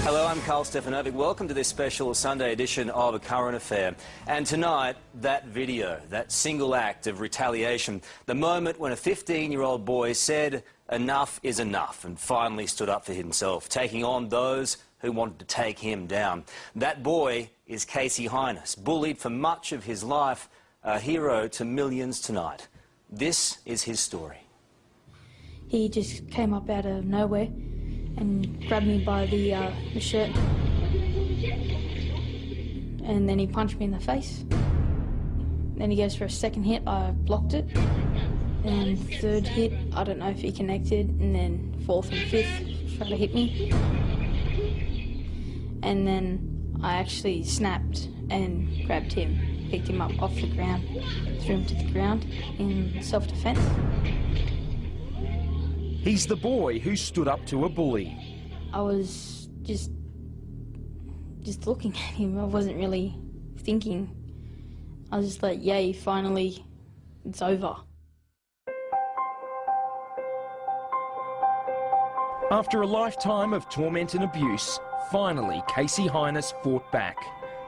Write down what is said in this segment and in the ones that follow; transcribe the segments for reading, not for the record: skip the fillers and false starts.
Hello, I'm Carl Stefanovic. Welcome to this special Sunday edition of A Current Affair. And tonight, that video, that single act of retaliation, the moment when a 15-year-old boy said enough is enough and finally stood up for himself, taking on those who wanted to take him down. That boy is Casey Heynes, bullied for much of his life, a hero to millions tonight. This is his story. He just came up out of nowhere and grabbed me by the shirt, and then he punched me in the face. Then he goes for a second hit, I blocked it, and third hit, I don't know if he connected, and then fourth and fifth tried to hit me. And then I actually snapped and grabbed him, picked him up off the ground, threw him to the ground in self-defense. He's the boy who stood up to a bully. I was just looking at him. I wasn't really thinking. I was just like, yay, finally, it's over. After a lifetime of torment and abuse, finally Casey Heynes fought back.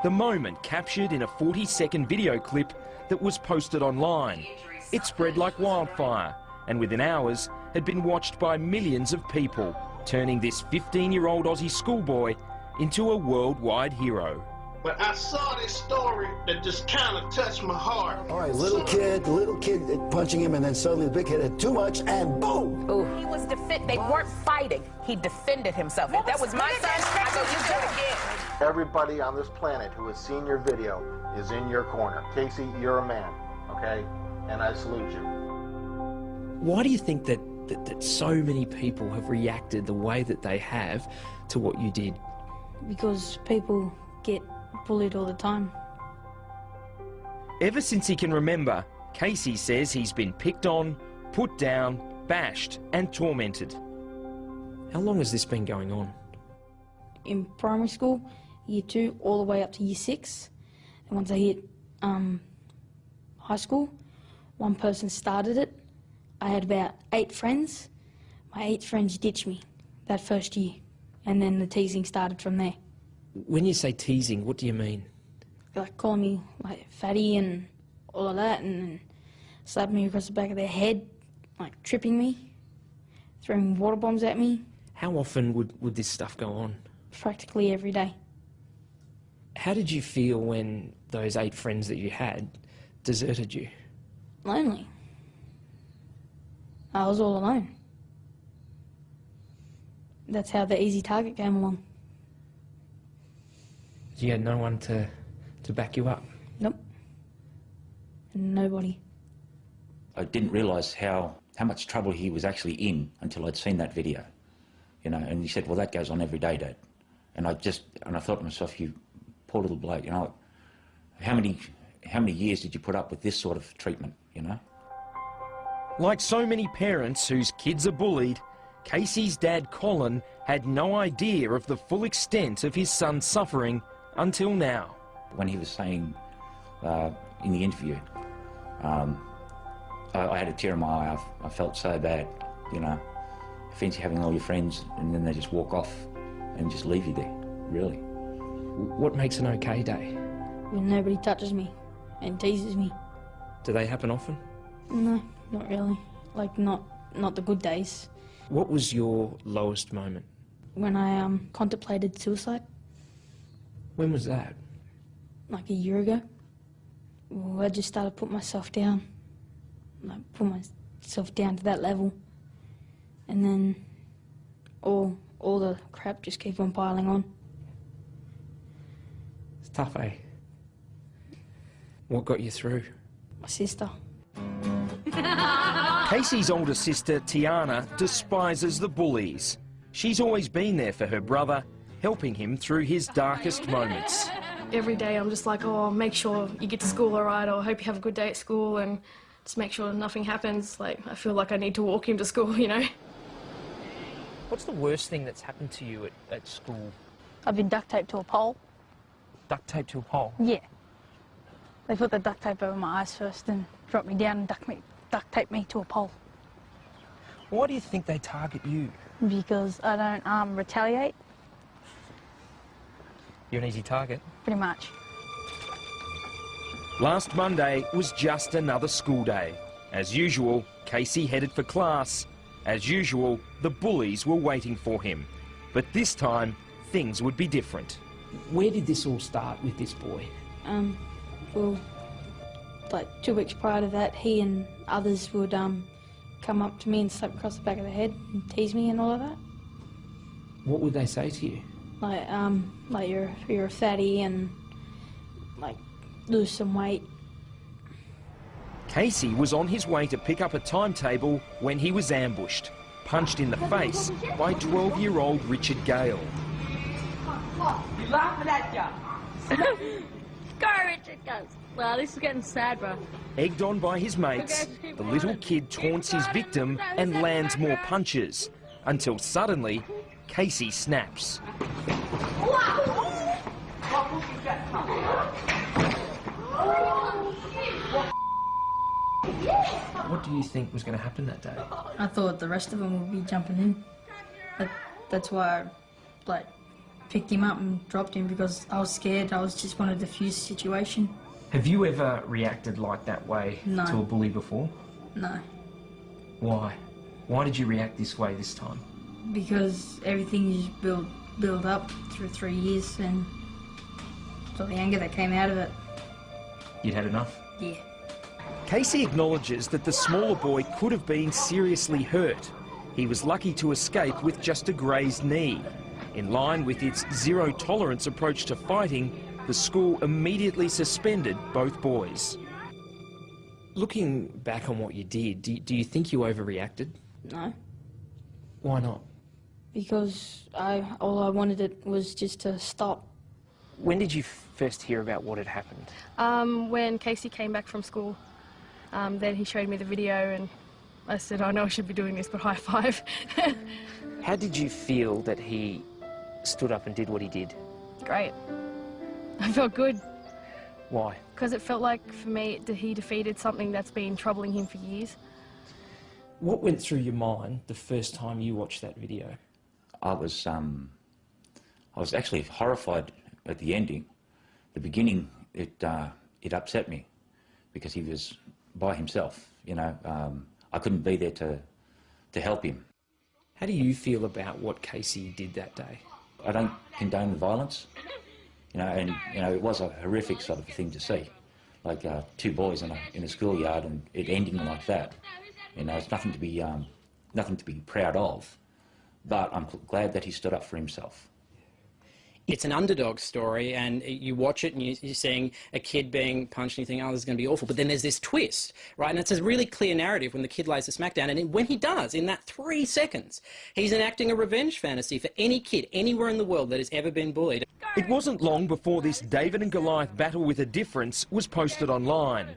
The moment captured in a 40-second video clip that was posted online. It spread like wildfire, and within hours had been watched by millions of people, turning this 15-year-old Aussie schoolboy into a worldwide hero. But I saw this story that just kind of touched my heart. All right, little kid punching him, and then suddenly the big kid had too much, and boom! Ooh. He was they weren't fighting. He defended himself. If that was my son, I go, you do it again. Everybody on this planet who has seen your video is in your corner. Casey, you're a man, okay? And I salute you. Why do you think that so many people have reacted the way that they have to what you did? Because people get bullied all the time. Ever since he can remember, Casey says he's been picked on, put down, bashed and tormented. How long has this been going on? In primary school, year 2, all the way up to year 6. And once I hit high school, one person started it. I had about 8 friends. My 8 friends ditched me that first year, and then the teasing started from there. When you say teasing, what do you mean? Like calling me like fatty and all of that, and then slapping me across the back of their head, like tripping me, throwing water bombs at me. How often would this stuff go on? Practically every day. How did you feel when those 8 friends that you had deserted you? Lonely. I was all alone. That's how the easy target came along. You had no one to back you up? Nope. Nobody. I didn't realise how much trouble he was actually in until I'd seen that video, you know. And he said, "Well, that goes on every day, Dad." And I thought to myself, "You poor little bloke, you know, how many years did you put up with this sort of treatment, you know?" Like so many parents whose kids are bullied, Casey's dad, Colin, had no idea of the full extent of his son's suffering until now. When he was saying in the interview, I had a tear in my eye. I felt so bad, you know. Fancy having all your friends and then they just walk off and just leave you there, really. What makes an okay day? When nobody touches me and teases me. Do they happen often? No, not really. Like, not the good days. What was your lowest moment? When I contemplated suicide. When was that? Like a year ago. Well, I just started putting myself down. Like, put myself down to that level. And then all the crap just keep on piling on. It's tough, eh? What got you through? My sister. Casey's older sister, Tiana, despises the bullies. She's always been there for her brother, helping him through his darkest moments. Every day I'm just like, oh, make sure you get to school all right, or I hope you have a good day at school, and just make sure nothing happens. Like, I feel like I need to walk him to school, you know? What's the worst thing that's happened to you at school? I've been duct taped to a pole. Duct taped to a pole? Yeah. They put the duct tape over my eyes first, then dropped me down and duct taped me to a pole. Why do you think they target you? Because I don't retaliate. You're an easy target. Pretty much. Last Monday was just another school day. As usual, Casey headed for class. As usual, the bullies were waiting for him. But this time, things would be different. Where did this all start with this boy? Well, like 2 weeks prior to that, he and others would come up to me and slap across the back of the head and tease me and all of that. What would they say to you? Like you're a fatty and like lose some weight. Casey was on his way to pick up a timetable when he was ambushed, punched in the face by 12-year-old Richard Gale. You laughing at ya? Go, Richard, go. Wow, this is getting sad, bro. Egged on by his mates, the little kid taunts his victim and lands more punches, until suddenly, Casey snaps. What do you think was going to happen that day? I thought the rest of them would be jumping in. That's why I picked him up and dropped him, because I was scared. I just wanted to defuse the situation. Have you ever reacted like that way to a bully before? No. Why? Why did you react this way this time? Because everything just built up through 3 years, and so the anger that came out of it. You'd had enough? Yeah. Casey acknowledges that the smaller boy could have been seriously hurt. He was lucky to escape with just a grazed knee. In line with its zero-tolerance approach to fighting, the school immediately suspended both boys. Looking back on what you did, do you think you overreacted? No. Why not? Because all I wanted it was just to stop. When did you first hear about what had happened? When Casey came back from school, then he showed me the video and I said, I know I should be doing this, but high five. How did you feel that he stood up and did what he did? Great. I felt good. Why? Because it felt like, for me, he defeated something that's been troubling him for years. What went through your mind the first time you watched that video? I was actually horrified at the ending. The beginning, it upset me because he was by himself. You know, I couldn't be there to help him. How do you feel about what Casey did that day? I don't condone the violence, you know, and you know it was a horrific sort of thing to see, like 2 boys in a schoolyard and it ending like that. You know, it's nothing to be proud of, but I'm glad that he stood up for himself. It's an underdog story, and you watch it and you're seeing a kid being punched and you think, oh, this is going to be awful. But then there's this twist, right? And it's a really clear narrative when the kid lays the smackdown. And when he does, in that 3 seconds, he's enacting a revenge fantasy for any kid anywhere in the world that has ever been bullied. It wasn't long before this David and Goliath battle with a difference was posted online.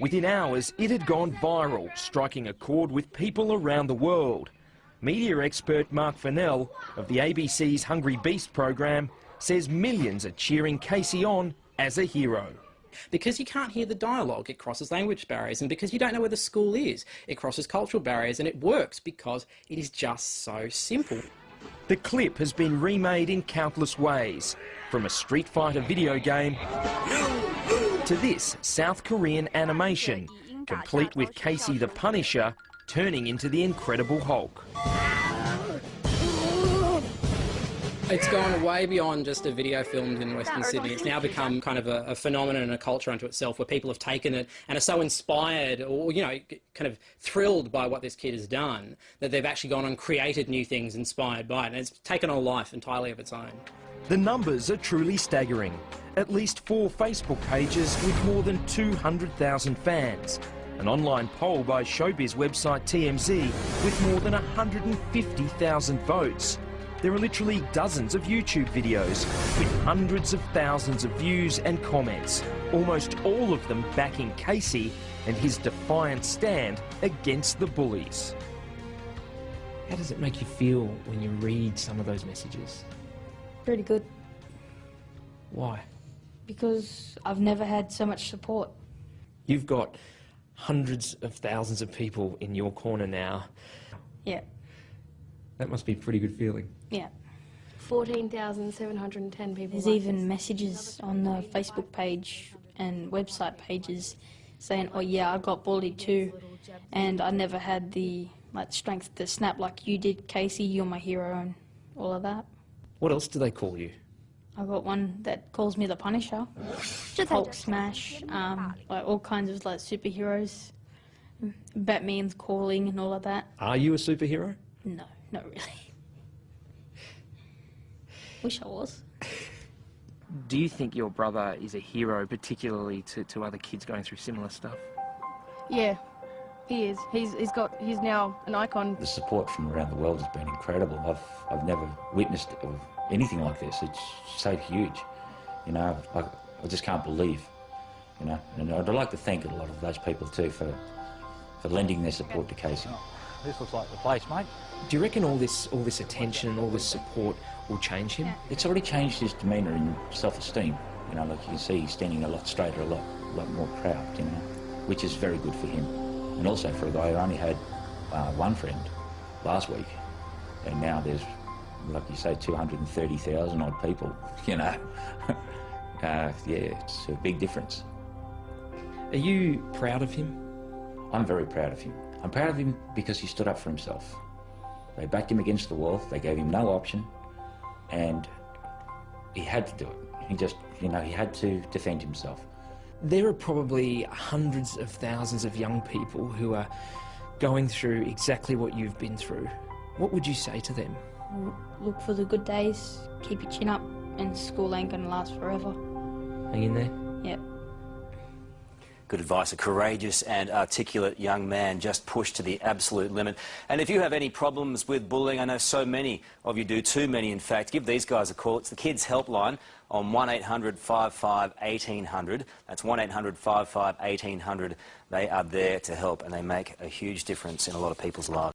Within hours, it had gone viral, striking a chord with people around the world. Media expert Mark Fennell of the ABC's Hungry Beast program says millions are cheering Casey on as a hero. Because you can't hear the dialogue, it crosses language barriers, and because you don't know where the school is, it crosses cultural barriers, and it works because it is just so simple. The clip has been remade in countless ways, from a Street Fighter video game to this South Korean animation, complete with Casey the Punisher turning into the Incredible Hulk. It's gone way beyond just a video filmed in Western Sydney. It's now become kind of a phenomenon and a culture unto itself, where people have taken it and are so inspired or, you know, kind of thrilled by what this kid has done that they've actually gone and created new things inspired by it. And it's taken on a life entirely of its own. The numbers are truly staggering. At least 4 Facebook pages with more than 200,000 fans. An online poll by showbiz website TMZ with more than 150,000 votes. There are literally dozens of YouTube videos with hundreds of thousands of views and comments, almost all of them backing Casey and his defiant stand against the bullies. How does it make you feel when you read some of those messages? Pretty good. Why? Because I've never had so much support. You've got hundreds of thousands of people in your corner now. Yeah. That must be a pretty good feeling. Yeah. 14,710 people. There's like even this. messages on the Facebook page and website pages saying, oh yeah, I got bullied too, and I never had the strength to snap like you did, Casey, you're my hero, and all of that. What else do they call you? I got one that calls me the Punisher, Hulk Smash, like all kinds of superheroes, Batman's calling and all of that. Are you a superhero? No, not really. Wish I was. Do you think your brother is a hero, particularly to other kids going through similar stuff? Yeah, he is. He's now an icon. The support from around the world has been incredible. I've never witnessed anything like this. It's so huge, you know. I just can't believe, you know. And I'd like to thank a lot of those people too for lending their support to Casey. This looks like the place, mate. Do you reckon all this attention, all this support will change him? It's already changed his demeanour and self-esteem. You know, like you can see, he's standing a lot straighter, a lot more proud, you know, which is very good for him. And also for a guy who only had one friend last week, and now there's, like you say, 230,000 odd people, you know. Yeah, it's a big difference. Are you proud of him? I'm very proud of him. I'm proud of him because he stood up for himself. They backed him against the wall, they gave him no option, and he had to do it. He just, you know, he had to defend himself. There are probably hundreds of thousands of young people who are going through exactly what you've been through. What would you say to them? Look for the good days, keep your chin up, and school ain't gonna last forever. Hang in there? Yep. Good advice. A courageous and articulate young man, just pushed to the absolute limit. And if you have any problems with bullying, I know so many of you do, too many in fact, give these guys a call. It's the Kids Helpline on 1800 55 1800. That's 1800 55 1800. They are there to help, and they make a huge difference in a lot of people's lives.